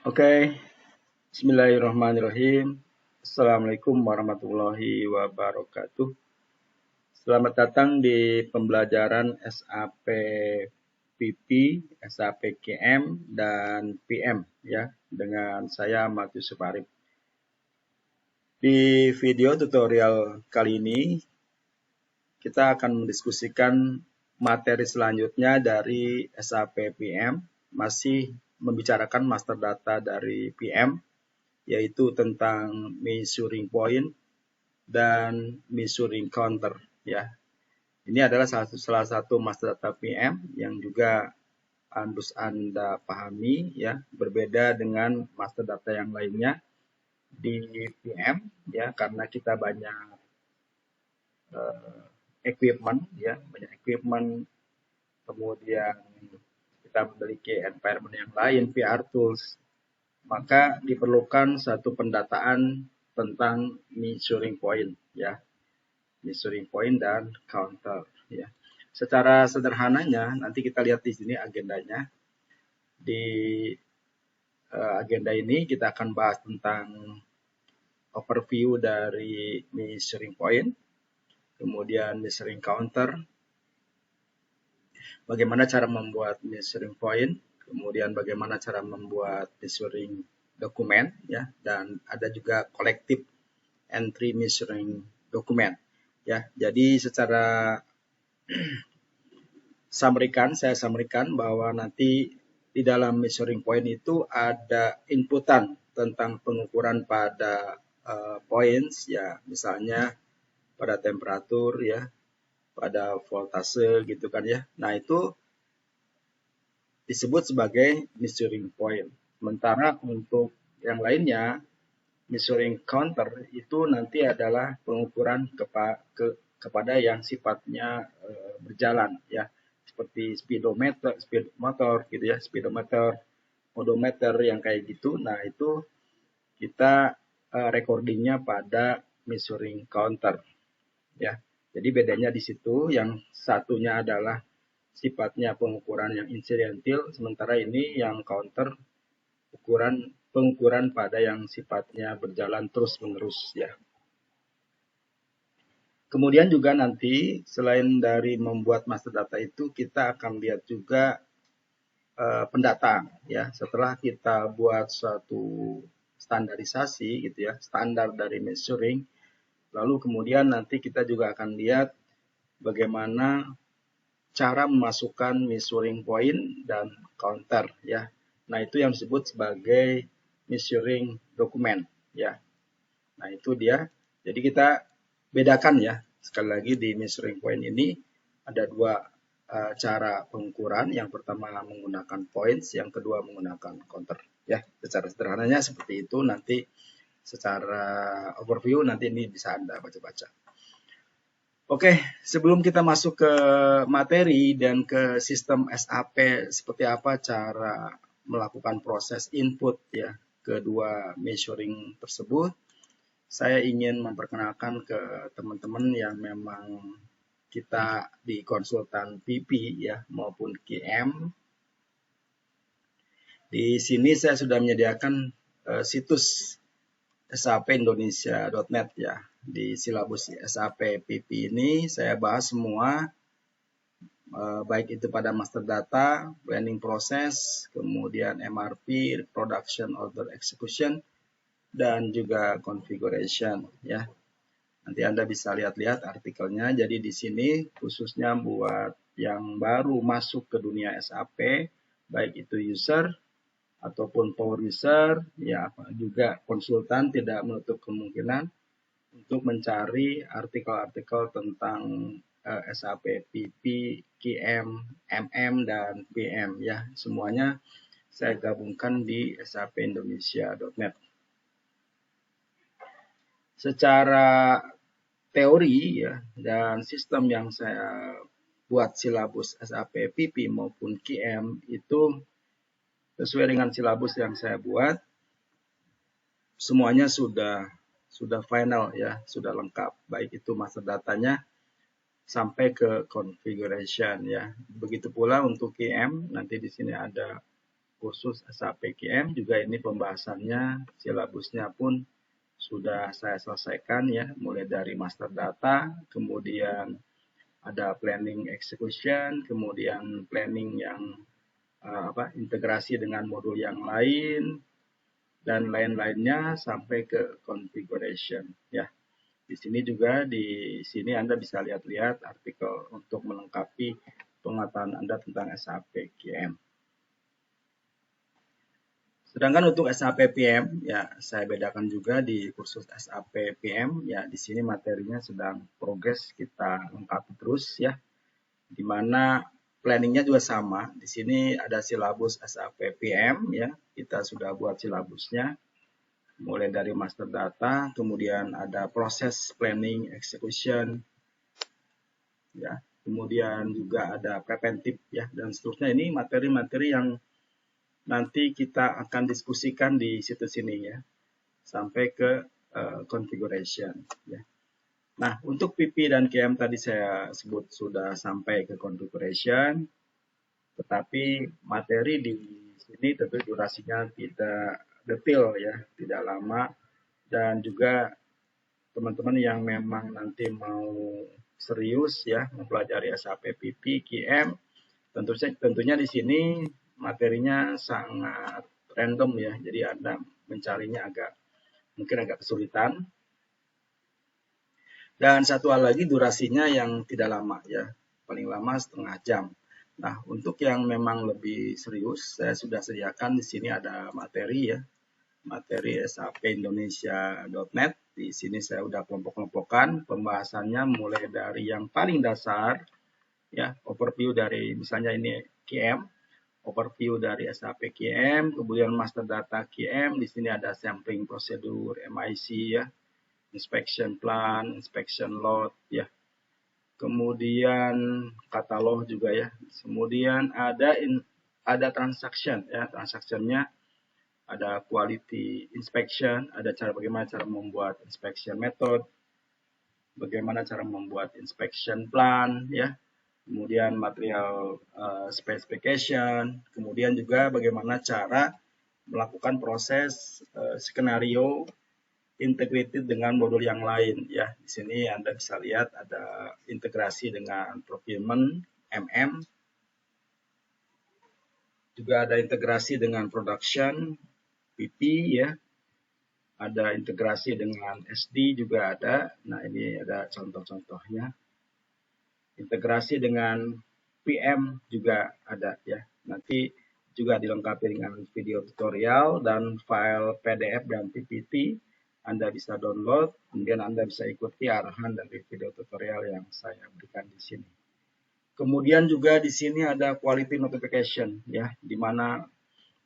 Oke, Bismillahirrahmanirrahim. Assalamualaikum warahmatullahi wabarakatuh. Selamat datang di pembelajaran SAP PP, SAP KM, dan PM ya, dengan saya Ahmad Yusuf Arif. Di video tutorial kali ini kita akan mendiskusikan materi selanjutnya dari SAP PM, masih membicarakan master data dari PM, yaitu tentang measuring point dan measuring counter ya. Ini adalah salah satu master data PM yang juga harus Anda pahami ya, berbeda dengan master data yang lainnya di PM ya, karena kita banyak equipment ya, banyak equipment, kemudian kita memiliki environment yang lain, VR tools, maka diperlukan satu pendataan tentang measuring point ya, measuring point dan counter ya. Secara sederhananya nanti kita lihat di sini agendanya. Di agenda ini kita akan bahas tentang overview dari measuring point, kemudian measuring counter, bagaimana cara membuat measuring point, kemudian bagaimana cara membuat measuring dokumen ya, dan ada juga collective entry measuring dokumen ya. Jadi secara saya summary-kan bahwa nanti di dalam measuring point itu ada inputan tentang pengukuran pada points ya, misalnya pada temperatur ya, pada voltase gitu kan ya. Nah, itu disebut sebagai measuring point. Sementara untuk yang lainnya, measuring counter itu nanti adalah pengukuran kepada yang sifatnya berjalan ya, seperti speedometer, speed motor gitu ya, speedometer, odometer yang kayak gitu. Nah, itu kita recordingnya pada measuring counter ya. Jadi bedanya di situ, yang satunya adalah sifatnya pengukuran yang insidentil, sementara ini yang counter pengukuran pada yang sifatnya berjalan terus-menerus ya. Kemudian juga nanti selain dari membuat master data itu, kita akan lihat juga pendataan ya. Setelah kita buat suatu standarisasi gitu ya, standar dari measuring, lalu kemudian nanti kita juga akan lihat bagaimana cara memasukkan measuring point dan counter ya. Nah, itu yang disebut sebagai measuring dokumen ya. Nah, itu dia. Jadi kita bedakan ya. Sekali lagi di measuring point ini ada dua cara pengukuran. Yang pertama menggunakan points, yang kedua menggunakan counter ya. Secara sederhananya seperti itu. Nanti secara overview nanti ini bisa Anda baca-baca. Oke, sebelum kita masuk ke materi dan ke sistem SAP, seperti apa cara melakukan proses input ya kedua measuring tersebut, saya ingin memperkenalkan ke teman-teman yang memang kita di konsultan PP ya maupun KM. Di sini saya sudah menyediakan situs sapindonesia.net ya. Di silabus SAP PP ini saya bahas semua, baik itu pada master data, planning process, kemudian MRP, production order execution, dan juga configuration ya. Nanti Anda bisa lihat-lihat artikelnya. Jadi di sini khususnya buat yang baru masuk ke dunia SAP, baik itu user ataupun power user, ya juga konsultan, tidak menutup kemungkinan untuk mencari artikel-artikel tentang SAP PP, KM, MM, dan PM ya. Semuanya saya gabungkan di sapindonesia.net. Secara teori ya dan sistem yang saya buat silabus SAP PP maupun KM itu sesuai dengan silabus yang saya buat, semuanya sudah final ya, sudah lengkap, baik itu master datanya sampai ke configuration ya. Begitu pula untuk KM, nanti di sini ada kursus SAP QM juga ini pembahasannya, silabusnya pun sudah saya selesaikan ya, mulai dari master data, kemudian ada planning execution, kemudian planning yang integrasi dengan modul yang lain, dan lain-lainnya sampai ke configuration ya. Di sini juga Anda bisa lihat-lihat artikel untuk melengkapi pengetahuan Anda tentang SAP QM. Sedangkan untuk SAP PM ya saya bedakan juga di kursus SAP PM ya, di sini materinya sedang progres kita lengkapi terus ya. Di mana planningnya juga sama. Di sini ada silabus SAP PM ya, kita sudah buat silabusnya mulai dari master data, kemudian ada proses planning execution ya, kemudian juga ada preventif ya, dan seterusnya. Ini materi-materi yang nanti kita akan diskusikan di situs ini ya, sampai ke configuration ya. Nah, untuk PP dan QM tadi saya sebut sudah sampai ke configuration, tetapi materi di sini tentu durasinya tidak detail ya, tidak lama, dan juga teman-teman yang memang nanti mau serius ya mempelajari SAP PP QM, tentunya di sini materinya sangat random ya, jadi Anda mencarinya mungkin agak kesulitan. Dan satu hal lagi, durasinya yang tidak lama ya, paling lama setengah jam. Nah, untuk yang memang lebih serius, saya sudah sediakan di sini ada materi ya, materi sapindonesia.net. Di sini saya udah kelompok-kelompokan pembahasannya mulai dari yang paling dasar ya, overview dari misalnya ini QM, overview dari SAP QM, kemudian master data QM, di sini ada sampling prosedur MIC ya, inspection plan, inspection load ya. Kemudian katalog juga ya. Kemudian ada transaction ya, transactionnya ada quality inspection, ada bagaimana cara membuat inspection method, bagaimana cara membuat inspection plan ya, kemudian material specification, kemudian juga bagaimana cara melakukan proses skenario integrated dengan modul yang lain ya. Di sini Anda bisa lihat ada integrasi dengan procurement MM, juga ada integrasi dengan production PP ya, ada integrasi dengan SD juga ada. Nah, ini ada contoh-contohnya. Integrasi dengan PM juga ada ya. Nanti juga dilengkapi dengan video tutorial dan file PDF dan PPT. Anda bisa download, kemudian Anda bisa ikuti arahan dari video tutorial yang saya berikan di sini. Kemudian juga di sini ada quality notification ya, di mana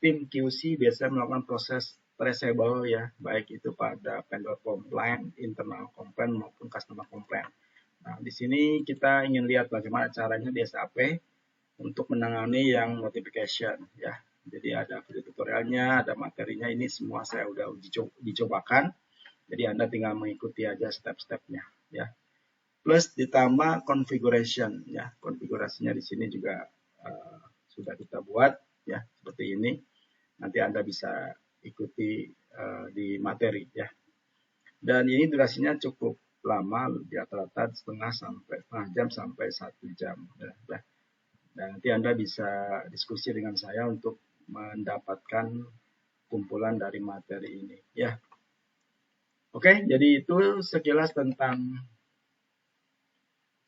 tim QC biasa melakukan proses traceable ya, baik itu pada vendor complaint, internal complaint maupun customer complaint. Nah, di sini kita ingin lihat bagaimana caranya di SAP untuk menangani yang notification ya. Jadi ada video tutorialnya, ada materinya, ini semua saya udah dicobakan. Jadi Anda tinggal mengikuti aja step-stepnya ya. Plus ditambah configuration ya. Konfigurasinya di sini juga sudah kita buat ya, seperti ini. Nanti Anda bisa ikuti di materi ya. Dan ini durasinya cukup lama, di rata-rata setengah jam sampai 1 jam. Dan nanti Anda bisa diskusi dengan saya untuk mendapatkan kumpulan dari materi ini ya. Oke, jadi itu sekilas tentang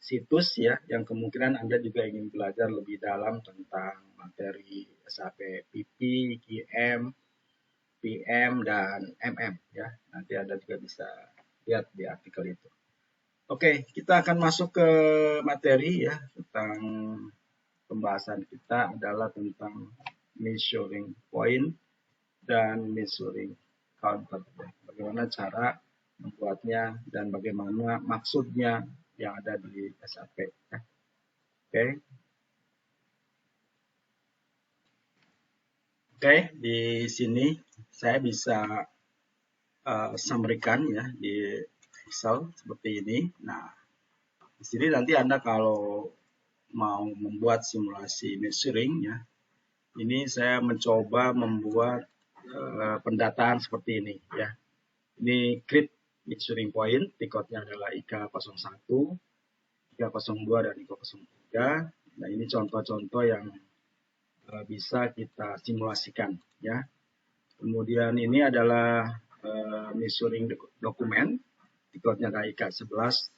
situs ya, yang kemungkinan Anda juga ingin belajar lebih dalam tentang materi SAP PP, QM, PM, dan MM ya. Nanti Anda juga bisa lihat di artikel itu. Oke, kita akan masuk ke materi ya, tentang pembahasan kita adalah tentang measuring point dan measuring counter. Bagaimana cara membuatnya dan bagaimana maksudnya yang ada di SAP. Ya. Oke, di sini saya bisa summary-kan ya di Excel seperti ini. Nah, di sini nanti Anda kalau mau membuat simulasi measuring ya, Ini saya mencoba membuat pendataan seperti ini ya. Ini create measuring point, tiketnya adalah IK01, IK02 dan IK03. Nah, ini contoh-contoh yang bisa kita simulasikan ya. Kemudian ini adalah measuring dokumen, tiketnya adalah IK11,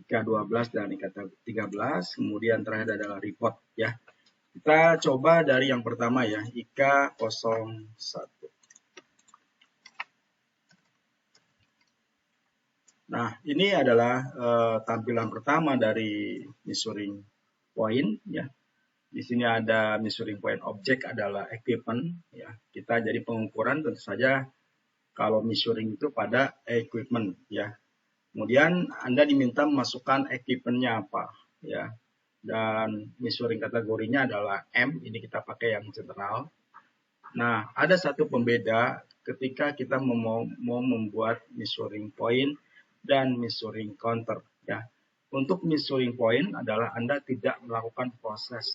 IK12 dan IK13. Kemudian terakhir adalah report ya. Kita coba dari yang pertama ya, IK01. Nah, ini adalah tampilan pertama dari measuring point ya. Di sini ada measuring point object adalah equipment ya. Kita jadi pengukuran tentu saja kalau measuring itu pada equipment ya. Kemudian Anda diminta memasukkan equipmentnya apa ya. Dan measuring kategorinya adalah M, ini kita pakai yang general. Nah, ada satu pembeda ketika kita mau membuat measuring point dan measuring counter ya. Untuk measuring point adalah Anda tidak melakukan proses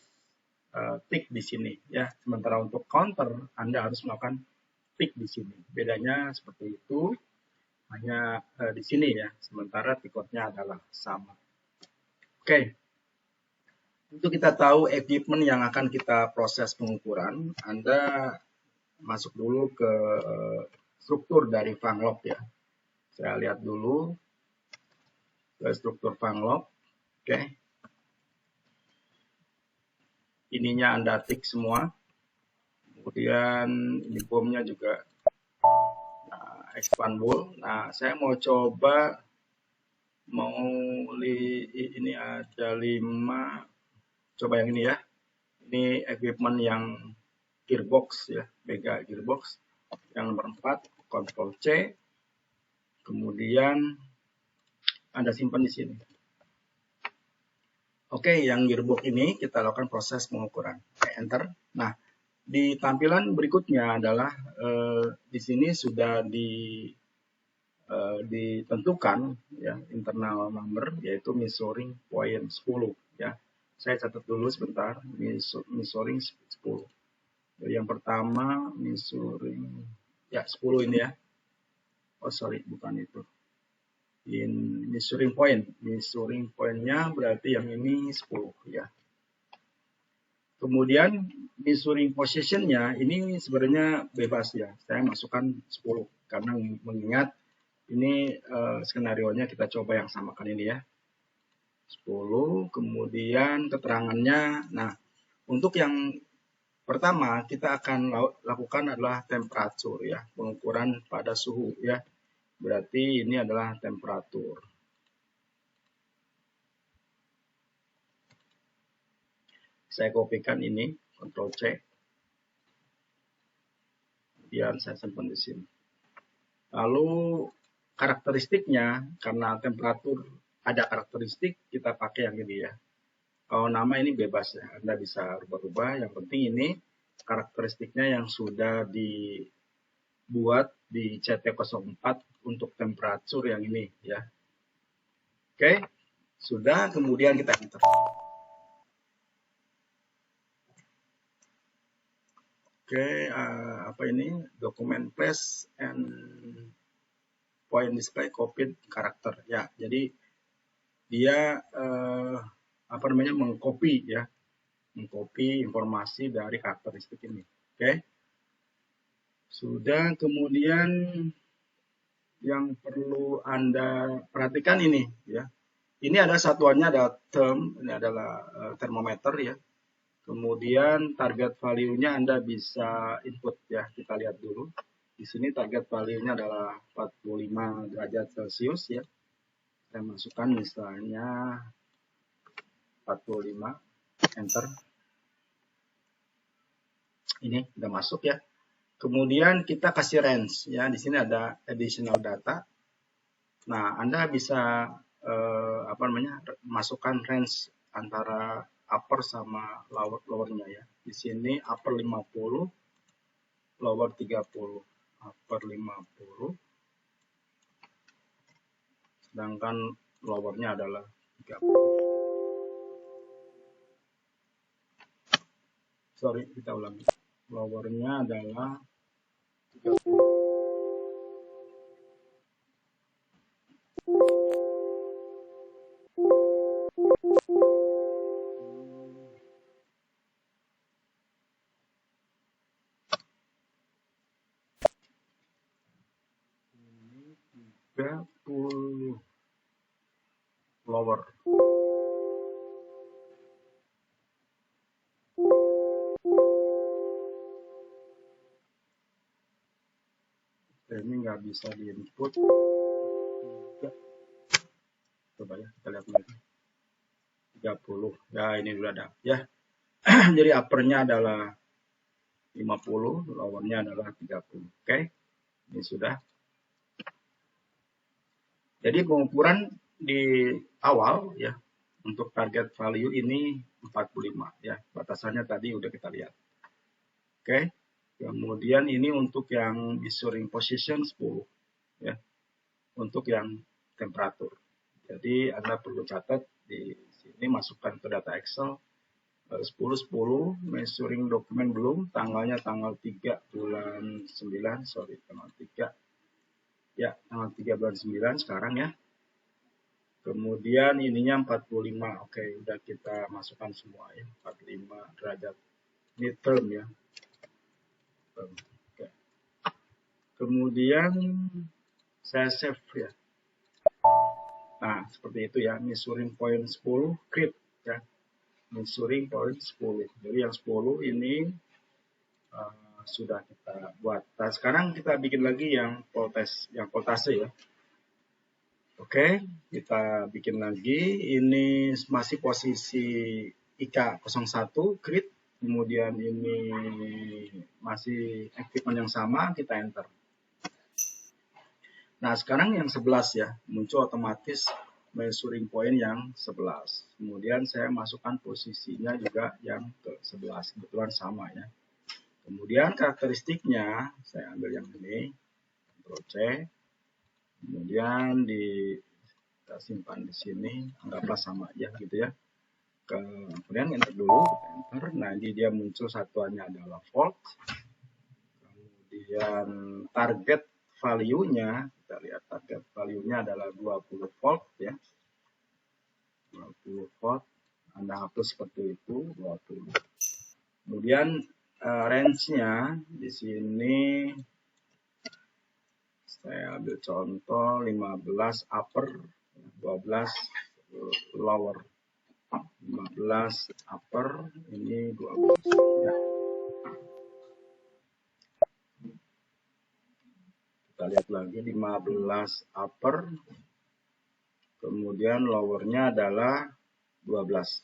tick di sini ya. Sementara untuk counter Anda harus melakukan tick di sini. Bedanya seperti itu, hanya di sini ya. Sementara tiketnya adalah sama. Oke. Untuk kita tahu equipment yang akan kita proses pengukuran, Anda masuk dulu ke struktur dari funlog ya. Saya lihat dulu ke struktur funlog. Oke. Ininya Anda tik semua. Kemudian ini bomnya juga expandable. Nah, saya mau coba ini ada 5. Coba yang ini ya. Ini equipment yang gearbox ya, Mega gearbox. Yang nomor 4, Ctrl C. Kemudian Anda simpan di sini. Oke, yang gearbox ini kita lakukan proses pengukuran. Enter. Nah, di tampilan berikutnya adalah di sini sudah ditentukan ya internal number yaitu measuring point 10 ya. Saya catat dulu sebentar, measuring 10. Jadi yang pertama measuring ya 10 ini ya. Oh sorry, bukan itu. Measuring point-nya berarti yang ini 10 ya. Kemudian measuring position-nya ini sebenarnya bebas ya. Saya masukkan 10 karena mengingat ini skenario-nya kita coba yang samakan ini ya. 10, kemudian keterangannya. Nah, untuk yang pertama kita akan lakukan adalah temperatur ya, pengukuran pada suhu ya. Berarti ini adalah temperatur. Saya kopikan ini, Ctrl C. Kemudian saya simpan di sini. Lalu karakteristiknya, karena temperatur ada karakteristik, kita pakai yang ini ya. Kalau nama ini bebas ya, Anda bisa rubah-rubah. Yang penting ini karakteristiknya yang sudah dibuat di CT04 untuk temperatur yang ini ya. Oke, sudah, kemudian kita enter. Oke, apa ini? Dokumen place and point display copied karakter ya. Jadi dia mengcopy ya, mengcopy informasi dari karakteristik ini. Oke. Sudah, kemudian yang perlu Anda perhatikan ini ya. Ini ada satuannya, ada term, ini adalah termometer ya. Kemudian target value-nya Anda bisa input ya. Kita lihat dulu. Di sini target value-nya adalah 45 derajat Celcius ya. Saya masukkan misalnya 45, enter. Ini sudah masuk ya. Kemudian kita kasih range ya. Di sini ada additional data. Nah, Anda bisa masukkan range antara upper sama lowernya ya. Di sini upper 50, lower 30. Upper 50, sedangkan lowernya adalah 30. Sorry, kita ulangi. lowernya adalah 30. Ini 30 lower. Ini nggak bisa diinput. Coba ya, kita lihat lagi. 30. Ya, ini sudah ada ya. Jadi uppernya adalah 50, lowernya adalah 30. Oke. Ini sudah. Jadi pengukuran di awal ya untuk target value ini 45 ya. Batasannya tadi udah kita lihat. Oke. Kemudian ini untuk yang measuring position 10 ya. Untuk yang temperatur. Jadi Anda perlu catat di sini, masukkan ke data Excel 10 measuring dokumen belum, tanggalnya tanggal 3 bulan 9, tanggal 3 ya, tanggal 3 bulan 9 sekarang ya. Kemudian ininya 45. Oke, udah kita masukkan semua ya, 45 derajat. Ini term ya. Oke. Kemudian saya save ya. Nah, seperti itu ya, measuring point 10 grid ya. Measuring point 10. Jadi yang 10 ini sudah kita buat. Nah, sekarang kita bikin lagi yang voltase ya. Oke, kita bikin lagi. Ini masih posisi IK01 grid. Kemudian ini masih equipment yang sama, kita enter. Nah, sekarang yang 11 ya, muncul otomatis measuring point yang 11. Kemudian saya masukkan posisinya juga yang ke 11, kebetulan sama ya. Kemudian karakteristiknya, saya ambil yang ini, Ctrl C. Kemudian kita simpan di sini, anggaplah sama aja gitu ya. Kemudian enter dulu, enter. Nah, ini dia muncul satuannya adalah volt. Kemudian target value-nya, kita lihat target value-nya adalah 20 volt ya. 20 volt. Anda hapus seperti itu, 20. Kemudian range-nya di sini saya ambil contoh 15 upper, 12 lower. 15 upper, ini 12 ya. Kita lihat lagi 15 upper, kemudian lowernya adalah 12.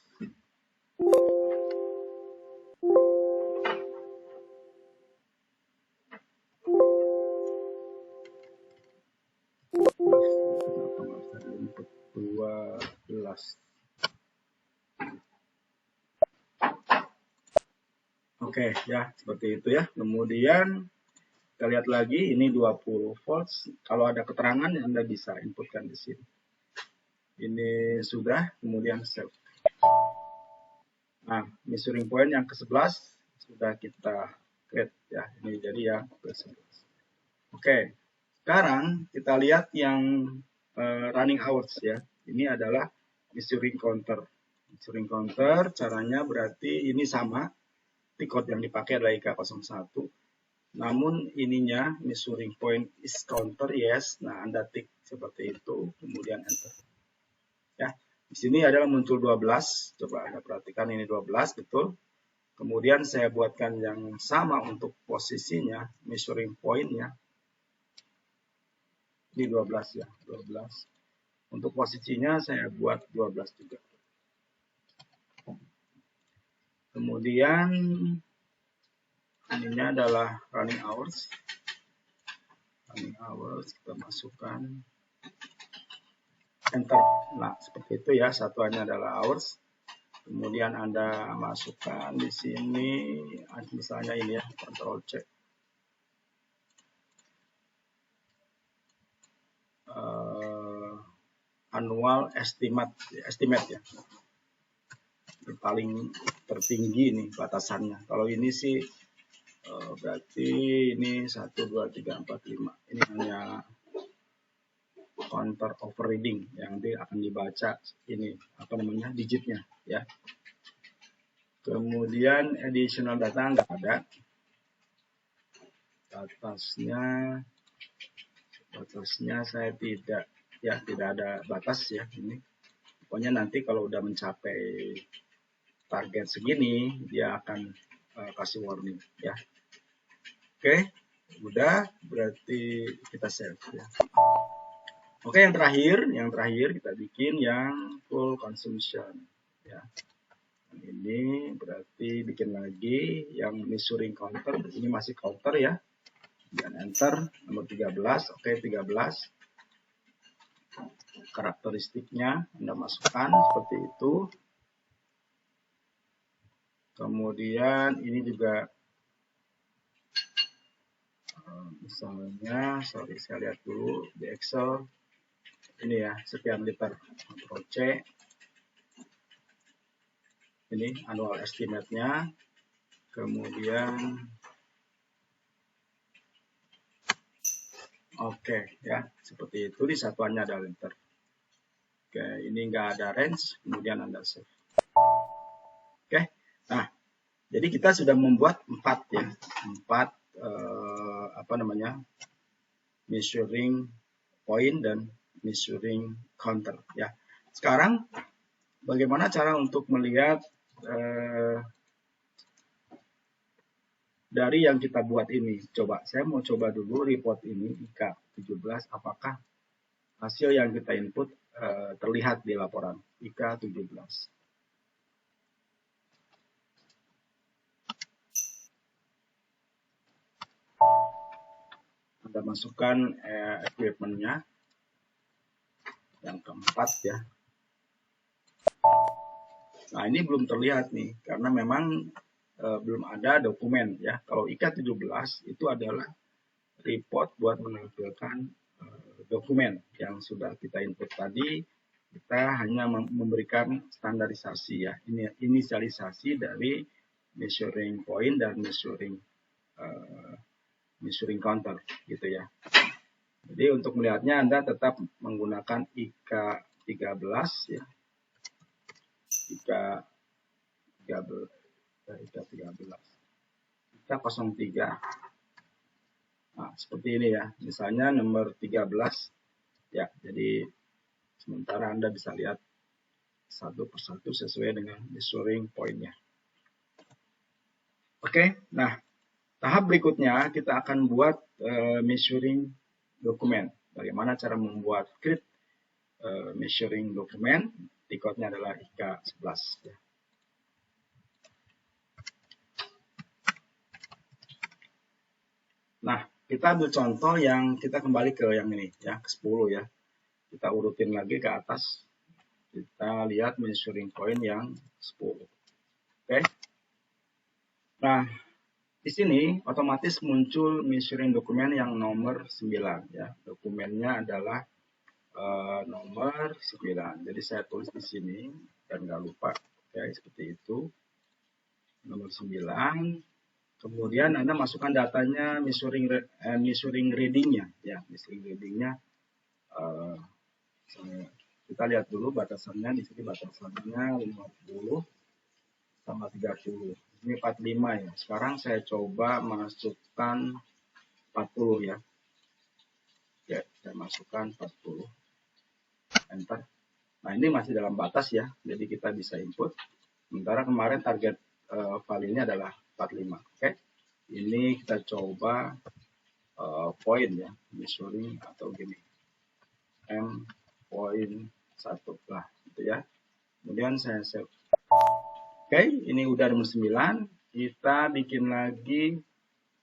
Kenapa nggak bisa diinput 12? Oke ya, seperti itu ya. Kemudian kita lihat lagi, ini 20 volts. Kalau ada keterangan Anda bisa inputkan di sini. Ini sudah, kemudian save. Nah, measuring point yang ke-11 sudah kita create ya. Ini jadi yang ke-11. Oke. Sekarang kita lihat yang running hours ya. Ini adalah measuring counter. Measuring counter caranya berarti ini sama. Tikot yang dipakai adalah IK01. Namun ininya measuring point is counter yes. Nah, Anda tik seperti itu, kemudian enter. Ya, di sini adalah muncul 12. Coba Anda perhatikan ini 12 betul. Kemudian saya buatkan yang sama untuk posisinya, measuring point-nya. Ini 12 ya, 12. Untuk posisinya saya buat 12 juga. Kemudian ininya adalah running hours. Running hours kita masukkan, enter. Nah, seperti itu ya, satuannya adalah hours. Kemudian Anda masukkan di sini, misalnya ini ya, Ctrl C. Annual estimate ya. Ini paling tertinggi nih batasannya. Kalau ini sih Berarti ini 1, 2, 3, 4, 5. Ini hanya counter overreading yang nanti akan dibaca ini apa namanya digitnya ya. Kemudian additional data nggak ada. Batasnya saya tidak ada batas ya ini. Pokoknya nanti kalau udah mencapai target segini dia akan kasih warning ya. Oke, udah berarti kita save ya. Oke, yang terakhir kita bikin yang full consumption ya. Ini berarti bikin lagi yang measuring counter, ini masih counter ya. Dan enter nomor 13, oke 13. Karakteristiknya Anda masukkan seperti itu. Kemudian ini juga misalnya, saya lihat dulu di Excel. Ini ya, sekian liter. Ctrl C. Ini annual estimate-nya. Kemudian oke ya, seperti itu di satuannya ada liter. Oke, ini enggak ada range, kemudian Anda save. Oke. Nah, jadi kita sudah membuat 4 ya. 4 measuring point dan measuring counter ya. Sekarang bagaimana cara untuk melihat dari yang kita buat ini? Saya mau coba dulu report ini IKA 17 apakah hasil yang kita input terlihat di laporan IKA 17. Anda masukkan equipment-nya yang keempat ya. Nah, ini belum terlihat nih karena memang belum ada dokumen ya. Kalau IKA 17 itu adalah report buat menampilkan dokumen yang sudah kita input tadi. Kita hanya memberikan standarisasi ya. Ini inisialisasi dari measuring point dan measuring counter gitu ya. Jadi untuk melihatnya Anda tetap menggunakan IKA 13 ya. IKA 13. IKA 03. Nah, seperti ini ya. Misalnya nomor 13 ya. Jadi sementara Anda bisa lihat satu persatu sesuai dengan measuring point-nya. Oke, nah tahap berikutnya kita akan buat measuring dokumen. Bagaimana cara membuat create measuring dokumen? Decode-nya adalah IKA 11. Ya. Nah, kita ambil contoh yang kita kembali ke yang ini ya, ke 10 ya. Kita urutin lagi ke atas. Kita lihat measuring point yang 10. Oke. Nah, di sini otomatis muncul measuring dokumen yang nomor 9 ya. Dokumennya adalah nomor 9. Jadi saya tulis di sini dan nggak lupa ya seperti itu. Nomor 9. Kemudian Anda masukkan datanya measuring reading-nya ya. Measuring reading-nya kita lihat dulu batasannya. Di sini batasannya 50 sama 30. Ini 45 ya. Sekarang saya coba masukkan 40 ya. Ya, saya masukkan 40. Enter. Nah, ini masih dalam batas ya. Jadi kita bisa input. Sementara kemarin target value-nya adalah 45. Oke. Ini kita coba point ya. Measuring atau gini. M point 1 lah gitu ya. Kemudian saya save. Oke, ini udah nomor 9. Kita bikin lagi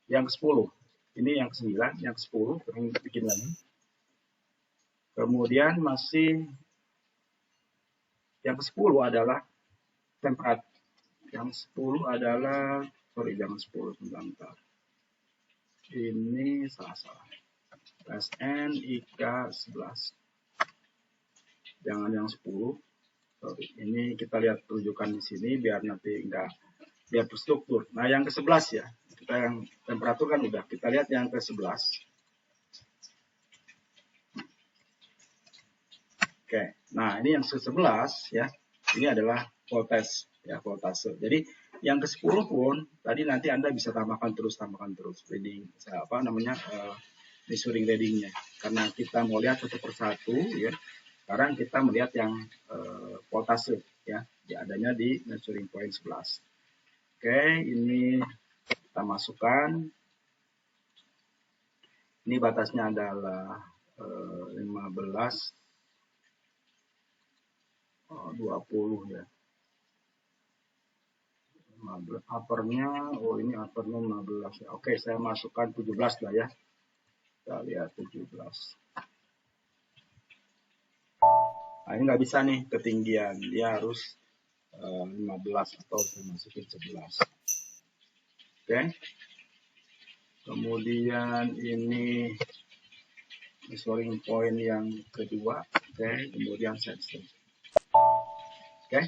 yang ke-10. Ini yang ke-9, yang ke-10 kita bikin lagi. Kemudian masih yang ke-10 adalah temperatur. Yang 10 adalah jangan 10 sebentar. Ini salah. SN IKA 11. Jangan yang 10. Ini kita lihat rujukan di sini biar nanti biar terstruktur. Nah, yang ke-11 ya. Kita yang temperatur kan udah. Kita lihat yang ke-11. Oke. Nah, ini yang ke-11 ya. Ini adalah voltage ya, voltase. Jadi yang ke-10 pun tadi nanti Anda bisa tambahkan terus reading measuring readingnya. Karena kita mau lihat satu persatu ya. Sekarang kita melihat yang voltase ya, adanya di measuring point 11. Oke, ini kita masukkan. Ini batasnya adalah 15 20 ya. Uppernya, ini uppernya 15 ya. Oke, saya masukkan 17 lah ya. Kita lihat 17. Nah, ini nggak bisa nih ketinggian, dia harus 15 atau saya masukin 11. Oke. Kemudian ini measuring point yang kedua. Oke, kemudian set. Oke.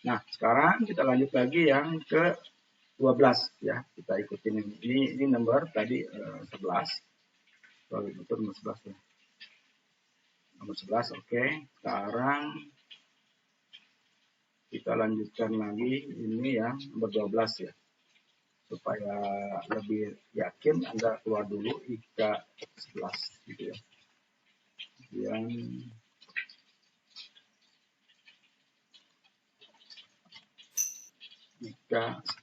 Nah, sekarang kita lanjut lagi yang ke 12 ya. Kita ikutin ini nomor tadi 11. Sorry, betul nomor 11 ya. Nomor 11, oke. Sekarang kita lanjutkan lagi ini yang nomor 12 ya. Supaya lebih yakin Anda keluar dulu IK 11 gitu ya. Yang IK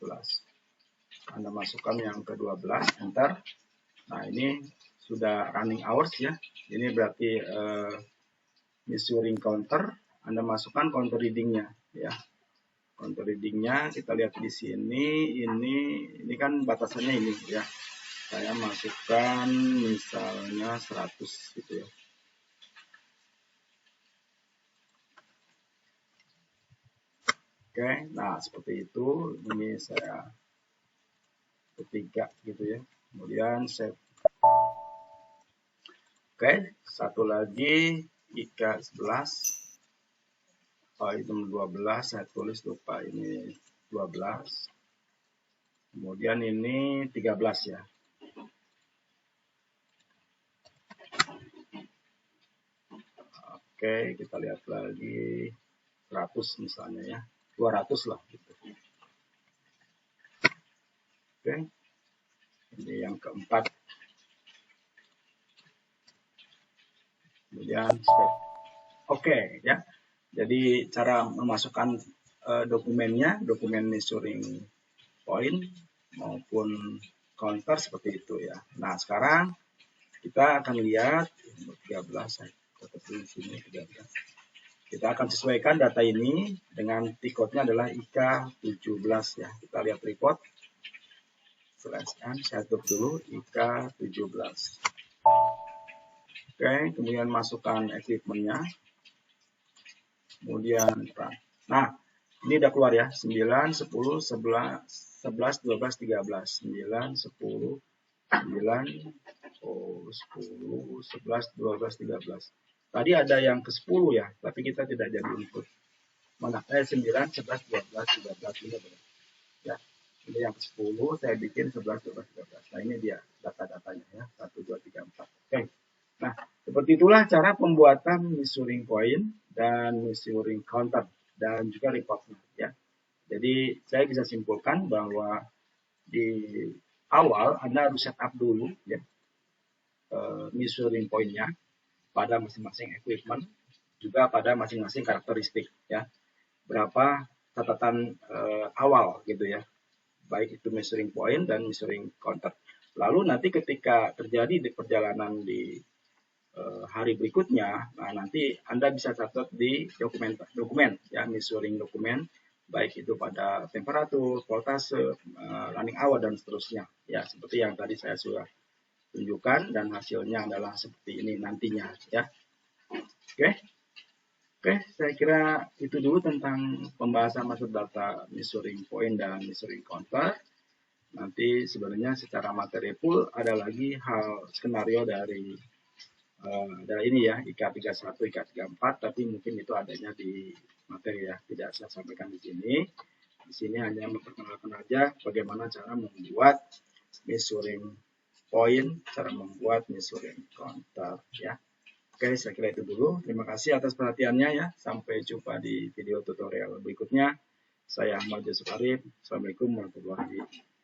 11. Anda masukkan yang ke-12, enter. Nah, ini sudah running hours ya. Ini berarti measuring counter. Anda masukkan counter readingnya ya. Counter readingnya kita lihat di sini. Ini kan batasannya ini ya. Saya masukkan misalnya 100 gitu ya. Oke, nah seperti itu. Ini saya ketiga gitu ya. Kemudian save. Oke, satu lagi IK 11. Oh, itu 12, saya tulis lupa ini 12. Kemudian ini 13 ya. Oke, kita lihat lagi 100 misalnya ya. 200 lah gitu. Oke. Ini yang keempat. Kemudian step. Oke ya. Jadi cara memasukkan dokumennya, dokumen measuring point maupun counter seperti itu ya. Nah, sekarang kita akan lihat 13 saya di sini 13. Kita akan sesuaikan data ini dengan T-code-nya adalah IK 17 ya. Kita lihat report. /n, saya tutup dulu IK 17. Oke, kemudian masukkan equipment-nya. Kemudian nah, ini udah keluar ya. 9, 10, 11, 12, 13. 9, 10, 9, 10, 11, 12, 13. Tadi ada yang ke 10 ya, tapi kita tidak jadi input. Mana? 9, 11, 12, 13. Ini benar. Ya. Ini yang ke 10, saya bikin 11, 12, 13. Nah, ini dia data-datanya ya. 1, 2, 3, 4. Oke. Nah, seperti itulah cara pembuatan measuring point dan measuring counter dan juga reportnya ya. Jadi saya bisa simpulkan bahwa di awal Anda harus setup dulu ya measuring point-nya pada masing-masing equipment, juga pada masing-masing karakteristik ya. Berapa catatan awal gitu ya. Baik itu measuring point dan measuring counter. Lalu nanti ketika terjadi di perjalanan di hari berikutnya, nah nanti Anda bisa catat di dokumen ya, measuring dokumen, baik itu pada temperatur, voltase, running hour dan seterusnya ya, seperti yang tadi saya sudah tunjukkan dan hasilnya adalah seperti ini nantinya ya. Oke, saya kira itu dulu tentang pembahasan master data measuring point dan measuring counter. Nanti sebenarnya secara materi pool ada lagi hal skenario dari ini ya, IK31, IK34, tapi mungkin itu adanya di materi ya, tidak saya sampaikan di sini. Di sini hanya memperkenalkan aja bagaimana cara membuat measuring point, cara membuat measuring counter ya. Oke, saya kira itu dulu. Terima kasih atas perhatiannya ya. Sampai jumpa di video tutorial berikutnya. Saya Ahmad Yusuf Arif. Assalamualaikum warahmatullahi wabarakatuh.